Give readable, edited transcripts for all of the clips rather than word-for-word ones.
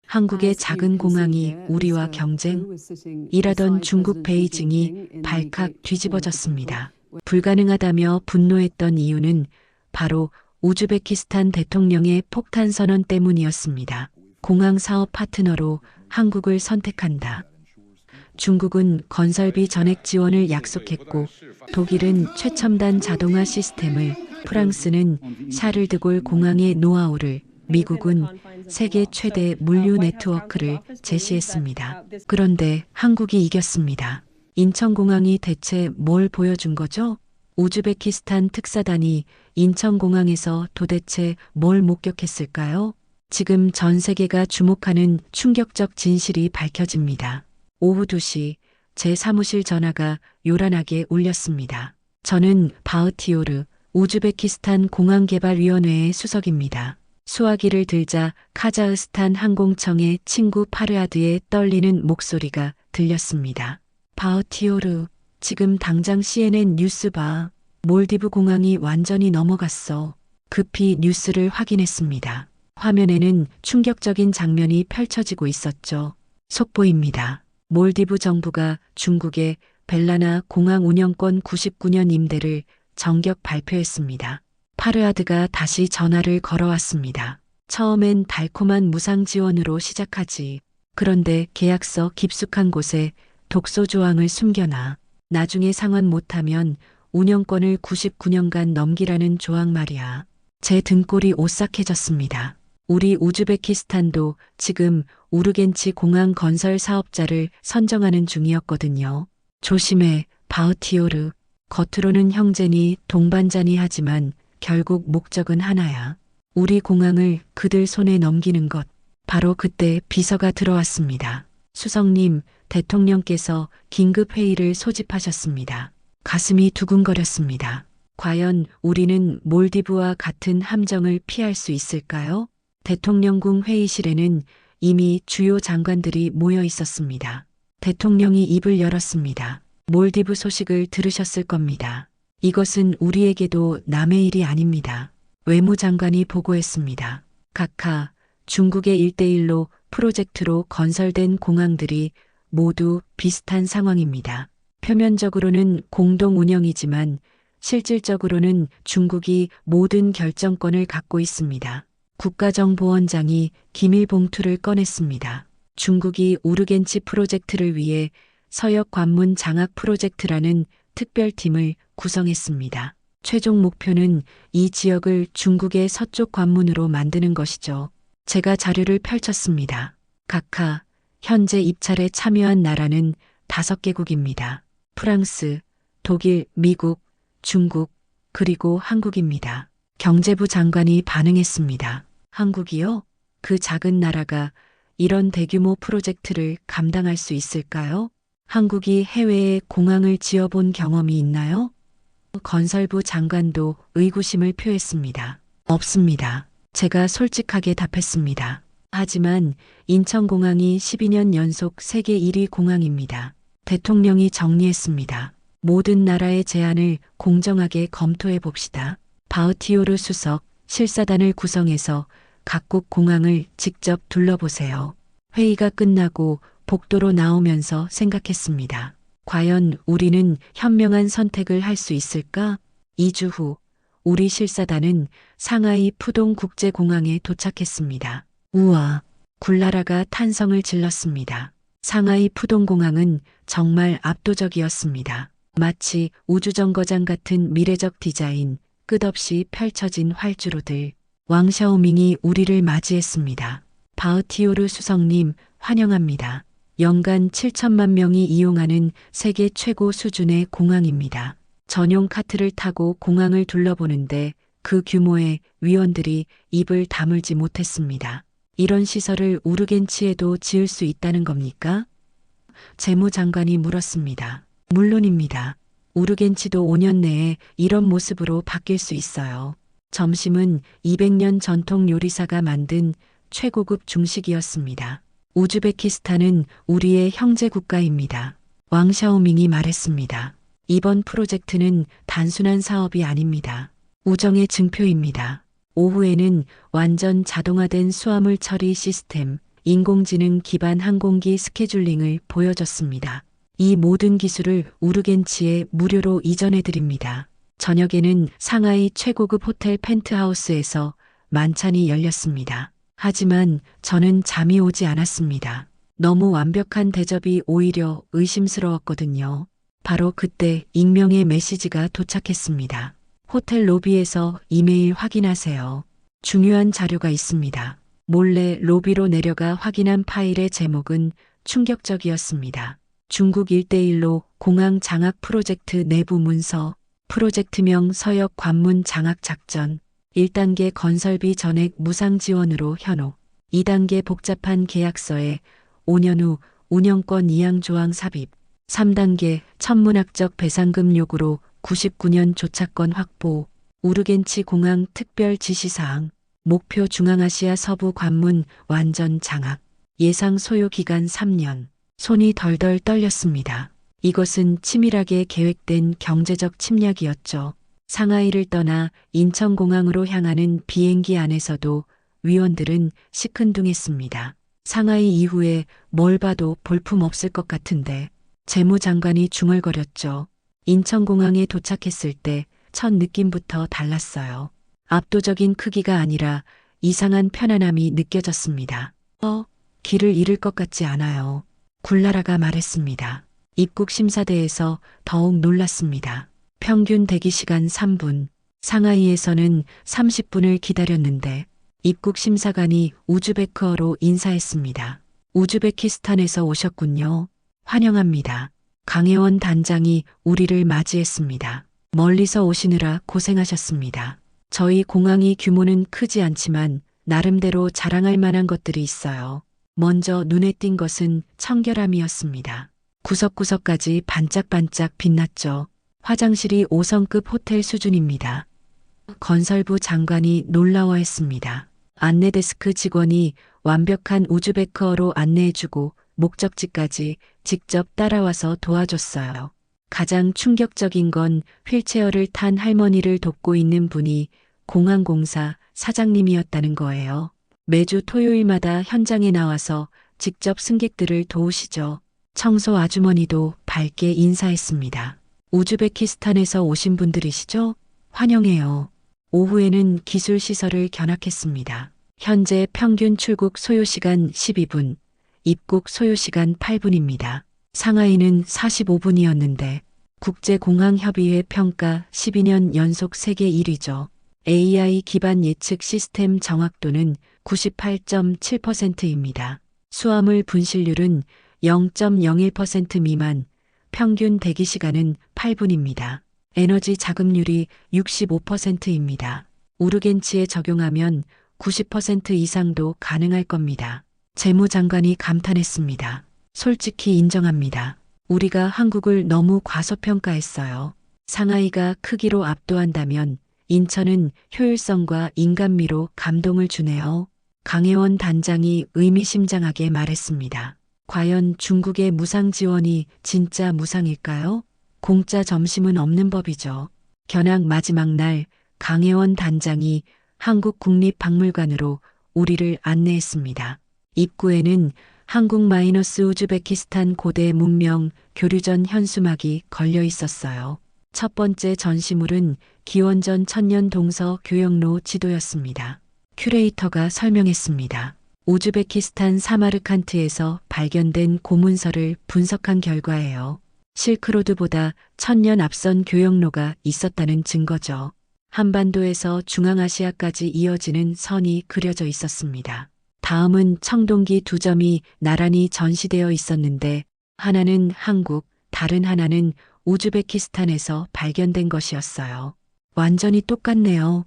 한국의 작은 공항이 우리와 경쟁? 이라던 중국 베이징이 발칵 뒤집어졌습니다. 불가능하다며 분노했던 이유는 바로 우즈베키스탄 대통령의 폭탄 선언 때문이었습니다. 공항 사업 파트너로 한국을 선택한다. 중국은 건설비 전액 지원을 약속했고 독일은 최첨단 자동화 시스템을, 프랑스는 샤를드골 공항의 노하우를, 미국은 세계 최대 물류 네트워크를 제시했습니다. 그런데 한국이 이겼습니다. 인천공항이 대체 뭘 보여준 거죠? 우즈베키스탄 특사단이 인천공항에서 도대체 뭘 목격했을까요? 지금 전 세계가 주목하는 충격적 진실이 밝혀집니다. 오후 2시 제 사무실 전화가 요란하게 울렸습니다. 저는 바흐티오르 우즈베키스탄 공항개발위원회의 수석입니다. 수화기를 들자 카자흐스탄 항공청의 친구 파르아드의 떨리는 목소리가 들렸습니다. 바흐티오르, 지금 당장 CNN 뉴스 봐. 몰디브 공항이 완전히 넘어갔어. 급히 뉴스를 확인했습니다. 화면에는 충격적인 장면이 펼쳐지고 있었죠. 속보입니다. 몰디브 정부가 중국의 벨라나 공항 운영권 99년 임대를 정격 발표했습니다. 파르아드가 다시 전화를 걸어왔습니다. 처음엔 달콤한 무상 지원으로 시작하지. 그런데 계약서 깊숙한 곳에 독소 조항을 숨겨놔. 나중에 상환 못하면 운영권을 99년간 넘기라는 조항 말이야. 제 등골이 오싹해졌습니다. 우리 우즈베키스탄도 지금 우르겐치 공항 건설 사업자를 선정하는 중이었거든요. 조심해, 바흐티오르. 겉으로는 형제니 동반자니 하지만 결국 목적은 하나야. 우리 공항을 그들 손에 넘기는 것. 바로 그때 비서가 들어왔습니다. 수석님, 대통령께서 긴급회의를 소집하셨습니다. 가슴이 두근거렸습니다. 과연 우리는 몰디브와 같은 함정을 피할 수 있을까요? 대통령궁 회의실에는 이미 주요 장관들이 모여 있었습니다. 대통령이 입을 열었습니다. 몰디브 소식을 들으셨을 겁니다. 이것은 우리에게도 남의 일이 아닙니다. 외무장관이 보고했습니다. 각하, 중국의 1대1로 프로젝트로 건설된 공항들이 모두 비슷한 상황입니다. 표면적으로는 공동 운영이지만 실질적으로는 중국이 모든 결정권을 갖고 있습니다. 국가정보원장이 기밀 봉투를 꺼냈습니다. 중국이 우르겐치 프로젝트를 위해 서역 관문 장악 프로젝트라는 특별팀을 구성했습니다. 최종 목표는 이 지역을 중국의 서쪽 관문으로 만드는 것이죠. 제가 자료를 펼쳤습니다. 각하, 현재 입찰에 참여한 나라는 5개국입니다. 프랑스, 독일, 미국, 중국, 그리고 한국입니다. 경제부 장관이 반응했습니다. 한국이요? 그 작은 나라가 이런 대규모 프로젝트를 감당할 수 있을까요? 한국이 해외에 공항을 지어본 경험이 있나요? 건설부 장관도 의구심을 표했습니다. 없습니다. 제가 솔직하게 답했습니다. 하지만 인천공항이 12년 연속 세계 1위 공항입니다. 대통령이 정리했습니다. 모든 나라의 제안을 공정하게 검토해 봅시다. 바흐티오르 수석, 실사단을 구성해서 각국 공항을 직접 둘러보세요. 회의가 끝나고 복도로 나오면서 생각했습니다. 과연 우리는 현명한 선택을 할 수 있을까? 2주 후 우리 실사단은 상하이 푸동 국제공항에 도착했습니다. 우와, 굴라라가 탄성을 질렀습니다. 상하이 푸동공항은 정말 압도적이었습니다. 마치 우주정거장 같은 미래적 디자인, 끝없이 펼쳐진 활주로들. 왕샤오밍이 우리를 맞이했습니다. 바흐티오르 수석님, 환영합니다. 연간 7천만 명이 이용하는 세계 최고 수준의 공항입니다. 전용 카트를 타고 공항을 둘러보는데 그 규모의 위원들이 입을 다물지 못했습니다. 이런 시설을 우르겐치에도 지을 수 있다는 겁니까? 재무장관이 물었습니다. 물론입니다. 우르겐치도 5년 내에 이런 모습으로 바뀔 수 있어요. 점심은 200년 전통 요리사가 만든 최고급 중식이었습니다. 우즈베키스탄은 우리의 형제 국가입니다. 왕샤오밍이 말했습니다. 이번 프로젝트는 단순한 사업이 아닙니다. 우정의 증표입니다. 오후에는 완전 자동화된 수화물 처리 시스템, 인공지능 기반 항공기 스케줄링을 보여줬습니다. 이 모든 기술을 우르겐치에 무료로 이전해 드립니다. 저녁에는 상하이 최고급 호텔 펜트하우스에서 만찬이 열렸습니다. 하지만 저는 잠이 오지 않았습니다. 너무 완벽한 대접이 오히려 의심스러웠거든요. 바로 그때 익명의 메시지가 도착했습니다. 호텔 로비에서 이메일 확인하세요. 중요한 자료가 있습니다. 몰래 로비로 내려가 확인한 파일의 제목은 충격적이었습니다. 중국 1대1로 공항 장악 프로젝트 내부 문서, 프로젝트명 서역 관문 장악 작전, 1단계 건설비 전액 무상 지원으로 현혹, 2단계 복잡한 계약서에 5년 후 운영권 이양 조항 삽입, 3단계 천문학적 배상금 요구로 99년 조차권 확보, 우르겐치 공항 특별 지시사항, 목표 중앙아시아 서부 관문 완전 장악, 예상 소요 기간 3년. 손이 덜덜 떨렸습니다. 이것은 치밀하게 계획된 경제적 침략이었죠. 상하이를 떠나 인천공항으로 향하는 비행기 안에서도 위원들은 시큰둥했습니다. 상하이 이후에 뭘 봐도 볼품없을 것 같은데 재무장관이 중얼거렸죠. 인천공항에 도착했을 때 첫 느낌부터 달랐어요. 압도적인 크기가 아니라 이상한 편안함이 느껴졌습니다. 길을 잃을 것 같지 않아요. 굴라라가 말했습니다. 입국 심사대에서 더욱 놀랐습니다. 평균 대기시간 3분, 상하이에서는 30분을 기다렸는데 입국 심사관이 우즈베크어로 인사했습니다. 우즈베키스탄에서 오셨군요. 환영합니다. 강혜원 단장이 우리를 맞이했습니다. 멀리서 오시느라 고생하셨습니다. 저희 공항이 규모는 크지 않지만 나름대로 자랑할 만한 것들이 있어요. 먼저 눈에 띈 것은 청결함이었습니다. 구석구석까지 반짝반짝 빛났죠. 화장실이 5성급 호텔 수준입니다. 건설부 장관이 놀라워했습니다. 안내데스크 직원이 완벽한 우즈베크어로 안내해주고 목적지까지 직접 따라와서 도와줬어요. 가장 충격적인 건 휠체어를 탄 할머니를 돕고 있는 분이 공항공사 사장님이었다는 거예요. 매주 토요일마다 현장에 나와서 직접 승객들을 도우시죠. 청소 아주머니도 밝게 인사했습니다. 우즈베키스탄에서 오신 분들이시죠? 환영해요. 오후에는 기술시설을 견학했습니다. 현재 평균 출국 소요시간 12분, 입국 소요시간 8분입니다. 상하이는 45분이었는데 국제공항협의회 평가 12년 연속 세계 1위죠. AI 기반 예측 시스템 정확도는 98.7%입니다. 수화물 분실률은 0.01% 미만, 평균 대기시간은 8분입니다. 에너지 자급률이 65%입니다. 우르겐치에 적용하면 90% 이상도 가능할 겁니다. 재무장관이 감탄했습니다. 솔직히 인정합니다. 우리가 한국을 너무 과소평가했어요. 상하이가 크기로 압도한다면 인천은 효율성과 인간미로 감동을 주네요. 강혜원 단장이 의미심장하게 말했습니다. 과연 중국의 무상 지원이 진짜 무상일까요? 공짜 점심은 없는 법이죠. 견학 마지막 날 강혜원 단장이 한국국립박물관으로 우리를 안내했습니다. 입구에는 한국-우즈베키스탄 고대 문명 교류전 현수막이 걸려 있었어요. 첫 번째 전시물은 기원전 천년 동서 교역로 지도였습니다. 큐레이터가 설명했습니다. 우즈베키스탄 사마르칸트에서 발견된 고문서를 분석한 결과예요. 실크로드보다 1000년 앞선 교역로가 있었다는 증거죠. 한반도에서 중앙아시아까지 이어지는 선이 그려져 있었습니다. 다음은 청동기 2점이 나란히 전시되어 있었는데 하나는 한국, 다른 하나는 우즈베키스탄에서 발견된 것이었어요. 완전히 똑같네요.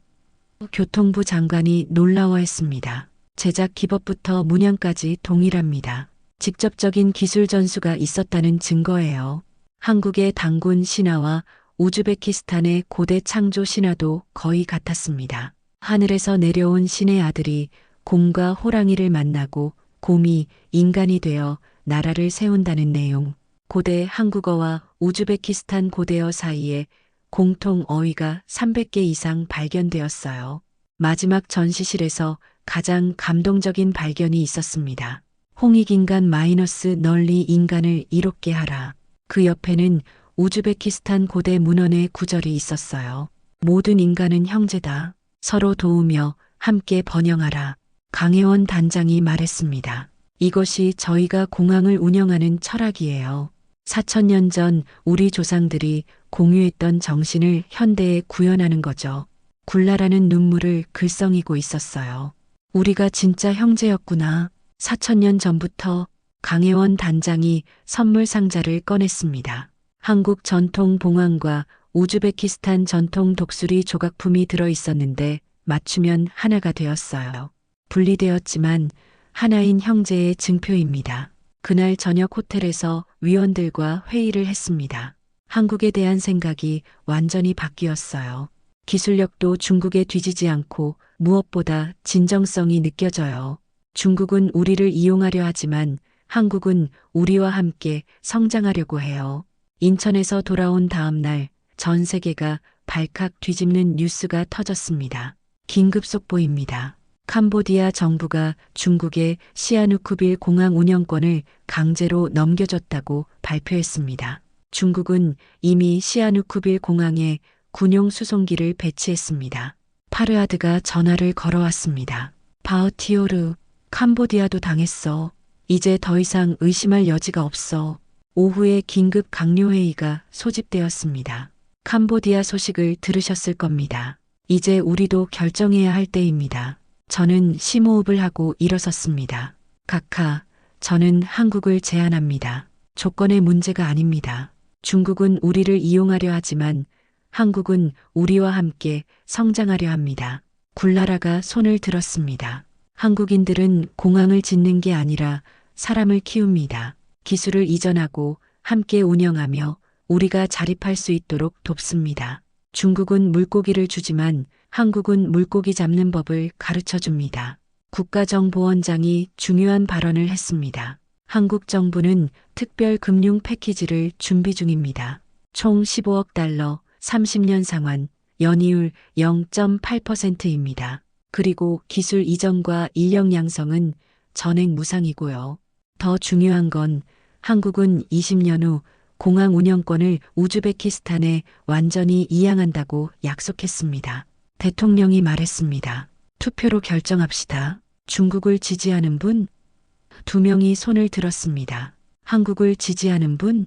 교통부 장관이 놀라워했습니다. 제작 기법부터 문양까지 동일합니다. 직접적인 기술 전수가 있었다는 증거예요. 한국의 단군 신화와 우즈베키스탄의 고대 창조 신화도 거의 같았습니다. 하늘에서 내려온 신의 아들이 곰과 호랑이를 만나고 곰이 인간이 되어 나라를 세운다는 내용. 고대 한국어와 우즈베키스탄 고대어 사이에 공통 어휘가 300개 이상 발견되었어요. 마지막 전시실에서 가장 감동적인 발견이 있었습니다. 홍익인간 마이너스 널리 인간을 이롭게 하라. 그 옆에는 우즈베키스탄 고대 문헌의 구절이 있었어요. 모든 인간은 형제다. 서로 도우며 함께 번영하라. 강혜원 단장이 말했습니다. 이것이 저희가 공항을 운영하는 철학이에요. 4,000년 전 우리 조상들이 공유했던 정신을 현대에 구현하는 거죠. 굴라라는 눈물을 글썽이고 있었어요. 우리가 진짜 형제였구나. 4,000년 전부터. 강혜원 단장이 선물 상자를 꺼냈습니다. 한국 전통 봉황과 우즈베키스탄 전통 독수리 조각품이 들어 있었는데 맞추면 하나가 되었어요. 분리되었지만 하나인 형제의 증표입니다. 그날 저녁 호텔에서 위원들과 회의를 했습니다. 한국에 대한 생각이 완전히 바뀌었어요. 기술력도 중국에 뒤지지 않고 무엇보다 진정성이 느껴져요. 중국은 우리를 이용하려 하지만 한국은 우리와 함께 성장하려고 해요. 인천에서 돌아온 다음 날 전 세계가 발칵 뒤집는 뉴스가 터졌습니다. 긴급 속보입니다. 캄보디아 정부가 중국의 시아누쿠빌 공항 운영권을 강제로 넘겨줬다고 발표했습니다. 중국은 이미 시아누쿠빌 공항에 군용 수송기를 배치했습니다. 파르아드가 전화를 걸어왔습니다. 바흐티오르, 캄보디아도 당했어. 이제 더 이상 의심할 여지가 없어. 오후에 긴급 강요회의가 소집되었습니다. 캄보디아 소식을 들으셨을 겁니다. 이제 우리도 결정해야 할 때입니다. 저는 심호흡을 하고 일어섰습니다. 각하, 저는 한국을 제안합니다. 조건의 문제가 아닙니다. 중국은 우리를 이용하려 하지만 한국은 우리와 함께 성장하려 합니다. 굴라라가 손을 들었습니다. 한국인들은 공항을 짓는 게 아니라 사람을 키웁니다. 기술을 이전하고 함께 운영하며 우리가 자립할 수 있도록 돕습니다. 중국은 물고기를 주지만 한국은 물고기 잡는 법을 가르쳐 줍니다. 국가정보원장이 중요한 발언을 했습니다. 한국 정부는 특별 금융 패키지를 준비 중입니다. 총 15억 달러, 30년 상환, 연이율 0.8%입니다. 그리고 기술 이전과 인력 양성은 전액 무상이고요. 더 중요한 건 한국은 20년 후 공항 운영권을 우즈베키스탄에 완전히 이양한다고 약속했습니다. 대통령이 말했습니다. 투표로 결정합시다. 중국을 지지하는 분? 2명이 손을 들었습니다. 한국을 지지하는 분?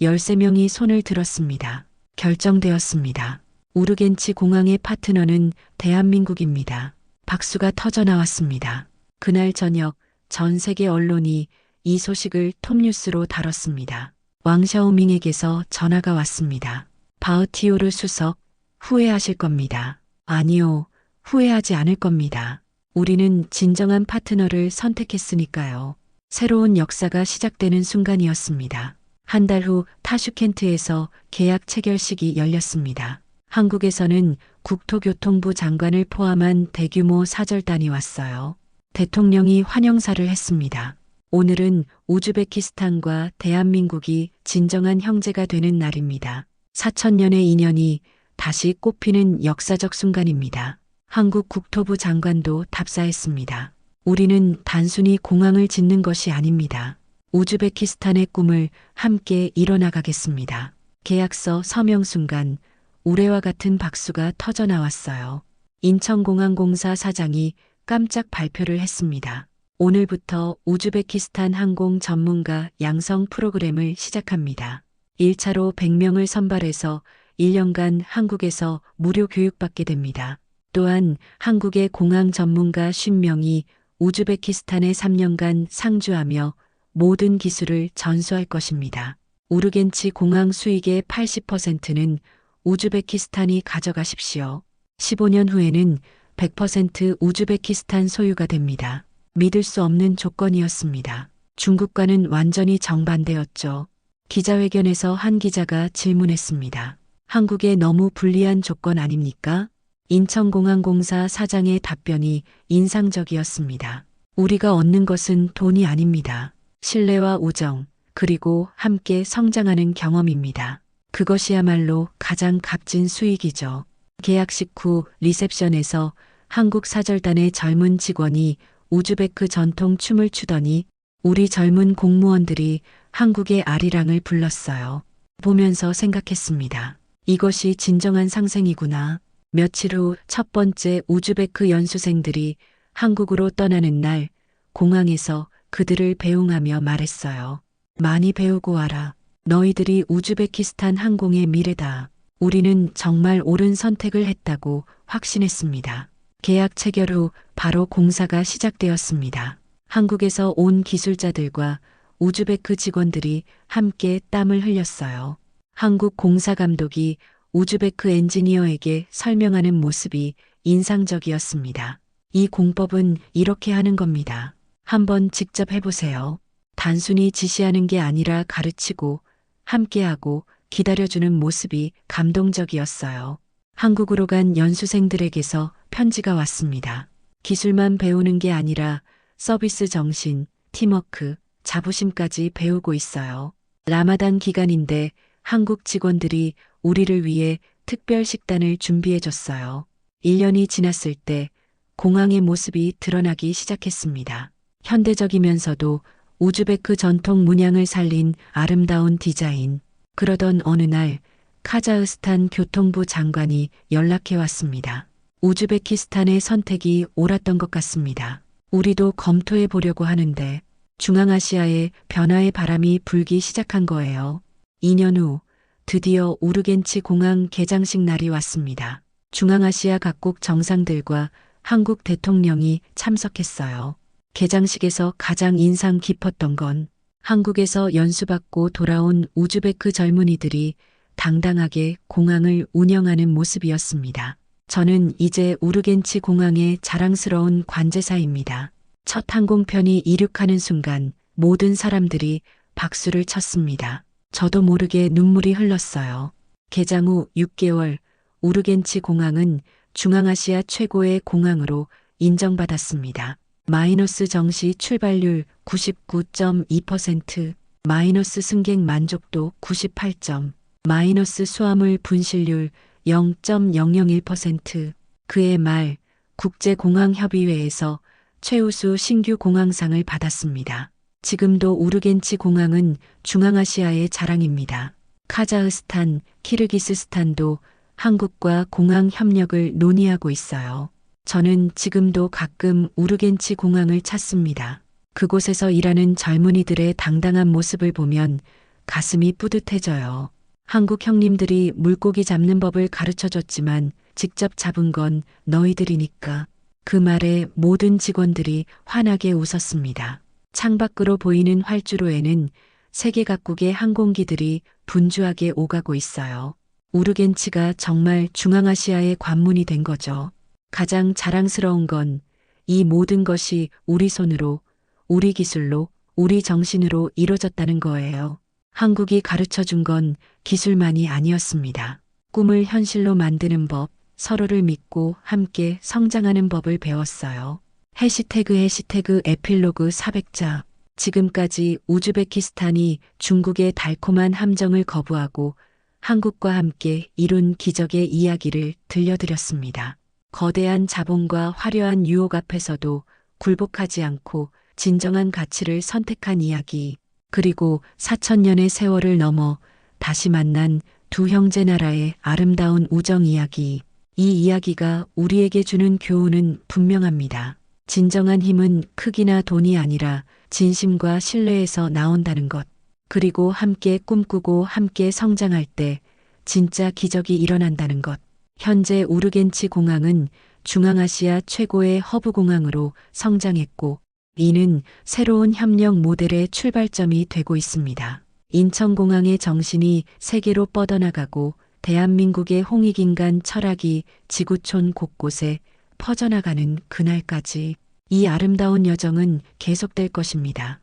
13명이 손을 들었습니다. 결정되었습니다. 우르겐치 공항의 파트너는 대한민국입니다. 박수가 터져 나왔습니다. 그날 저녁 전 세계 언론이 이 소식을 톱뉴스로 다뤘습니다. 왕샤오밍에게서 전화가 왔습니다. 바흐티오르 수석, 후회하실 겁니다. 아니요, 후회하지 않을 겁니다. 우리는 진정한 파트너를 선택했으니까요. 새로운 역사가 시작되는 순간이었습니다. 한 달 후 타슈켄트에서 계약 체결식이 열렸습니다. 한국에서는 국토교통부 장관을 포함한 대규모 사절단이 왔어요. 대통령이 환영사를 했습니다. 오늘은 우즈베키스탄과 대한민국이 진정한 형제가 되는 날입니다. 4,000년의 인연이 다시 꽃피는 역사적 순간입니다. 한국 국토부 장관도 답사했습니다. 우리는 단순히 공항을 짓는 것이 아닙니다. 우즈베키스탄의 꿈을 함께 이뤄나가겠습니다. 계약서 서명 순간 우레와 같은 박수가 터져 나왔어요. 인천공항공사 사장이 깜짝 발표를 했습니다. 오늘부터 우즈베키스탄 항공 전문가 양성 프로그램을 시작합니다. 1차로 100명을 선발해서 1년간 한국에서 무료 교육받게 됩니다. 또한 한국의 공항 전문가 50명이 우즈베키스탄에 3년간 상주하며 모든 기술을 전수할 것입니다. 우르겐치 공항 수익의 80%는 우즈베키스탄이 가져가십시오. 15년 후에는 100% 우즈베키스탄 소유가 됩니다. 믿을 수 없는 조건이었습니다. 중국과는 완전히 정반대였죠. 기자회견에서 한 기자가 질문했습니다. 한국에 너무 불리한 조건 아닙니까? 인천공항공사 사장의 답변이 인상적이었습니다. 우리가 얻는 것은 돈이 아닙니다. 신뢰와 우정, 그리고 함께 성장하는 경험입니다. 그것이야말로 가장 값진 수익이죠. 계약식 후 리셉션에서 한국 사절단의 젊은 직원이 우즈베크 전통 춤을 추더니 우리 젊은 공무원들이 한국의 아리랑을 불렀어요. 보면서 생각했습니다. 이것이 진정한 상생이구나. 며칠 후 첫 번째 우즈베크 연수생들이 한국으로 떠나는 날 공항에서 그들을 배웅하며 말했어요. 많이 배우고 와라. 너희들이 우즈베키스탄 항공의 미래다. 우리는 정말 옳은 선택을 했다고 확신했습니다. 계약 체결 후 바로 공사가 시작되었습니다. 한국에서 온 기술자들과 우즈베크 직원들이 함께 땀을 흘렸어요. 한국 공사 감독이 우즈베크 엔지니어에게 설명하는 모습이 인상적이었습니다. 이 공법은 이렇게 하는 겁니다. 한번 직접 해보세요. 단순히 지시하는 게 아니라 가르치고 함께하고 기다려주는 모습이 감동적이었어요. 한국으로 간 연수생들에게서 편지가 왔습니다. 기술만 배우는 게 아니라 서비스 정신, 팀워크, 자부심까지 배우고 있어요. 라마단 기간인데 한국 직원들이 우리를 위해 특별 식단을 준비해줬어요. 1년이 지났을 때 공항의 모습이 드러나기 시작했습니다. 현대적이면서도 우즈베크 전통 문양을 살린 아름다운 디자인. 그러던 어느 날 카자흐스탄 교통부 장관이 연락해 왔습니다. 우즈베키스탄의 선택이 옳았던 것 같습니다. 우리도 검토해 보려고 하는데 중앙아시아에 변화의 바람이 불기 시작한 거예요. 2년 후 드디어 우르겐치 공항 개장식 날이 왔습니다. 중앙아시아 각국 정상들과 한국 대통령이 참석했어요. 개장식에서 가장 인상 깊었던 건 한국에서 연수받고 돌아온 우즈베크 젊은이들이 당당하게 공항을 운영하는 모습이었습니다. 저는 이제 우르겐치 공항의 자랑스러운 관제사입니다. 첫 항공편이 이륙하는 순간 모든 사람들이 박수를 쳤습니다. 저도 모르게 눈물이 흘렀어요. 개장 후 6개월 우르겐치 공항은 중앙아시아 최고의 공항으로 인정받았습니다. 마이너스 정시 출발률 99.2%, 마이너스 승객 만족도 98점, 마이너스 수화물 분실률 0.001%. 그해 말 국제공항협의회에서 최우수 신규 공항상을 받았습니다. 지금도 우르겐치 공항은 중앙아시아의 자랑입니다. 카자흐스탄, 키르기스스탄도 한국과 공항 협력을 논의하고 있어요. 저는 지금도 가끔 우르겐치 공항을 찾습니다. 그곳에서 일하는 젊은이들의 당당한 모습을 보면 가슴이 뿌듯해져요. 한국 형님들이 물고기 잡는 법을 가르쳐줬지만 직접 잡은 건 너희들이니까. 그 말에 모든 직원들이 환하게 웃었습니다. 창밖으로 보이는 활주로에는 세계 각국의 항공기들이 분주하게 오가고 있어요. 우르겐치가 정말 중앙아시아의 관문이 된 거죠. 가장 자랑스러운 건 이 모든 것이 우리 손으로, 우리 기술로, 우리 정신으로 이루어졌다는 거예요. 한국이 가르쳐 준 건 기술만이 아니었습니다. 꿈을 현실로 만드는 법, 서로를 믿고 함께 성장하는 법을 배웠어요. 해시태그 에필로그 400자. 지금까지 우즈베키스탄이 중국의 달콤한 함정을 거부하고 한국과 함께 이룬 기적의 이야기를 들려드렸습니다. 거대한 자본과 화려한 유혹 앞에서도 굴복하지 않고 진정한 가치를 선택한 이야기. 그리고 4,000년의 세월을 넘어 다시 만난 두 형제 나라의 아름다운 우정 이야기. 이 이야기가 우리에게 주는 교훈은 분명합니다. 진정한 힘은 크기나 돈이 아니라 진심과 신뢰에서 나온다는 것. 그리고 함께 꿈꾸고 함께 성장할 때 진짜 기적이 일어난다는 것. 현재 우르겐치 공항은 중앙아시아 최고의 허브 공항으로 성장했고 이는 새로운 협력 모델의 출발점이 되고 있습니다. 인천공항의 정신이 세계로 뻗어나가고 대한민국의 홍익인간 철학이 지구촌 곳곳에 퍼져나가는 그날까지 이 아름다운 여정은 계속될 것입니다.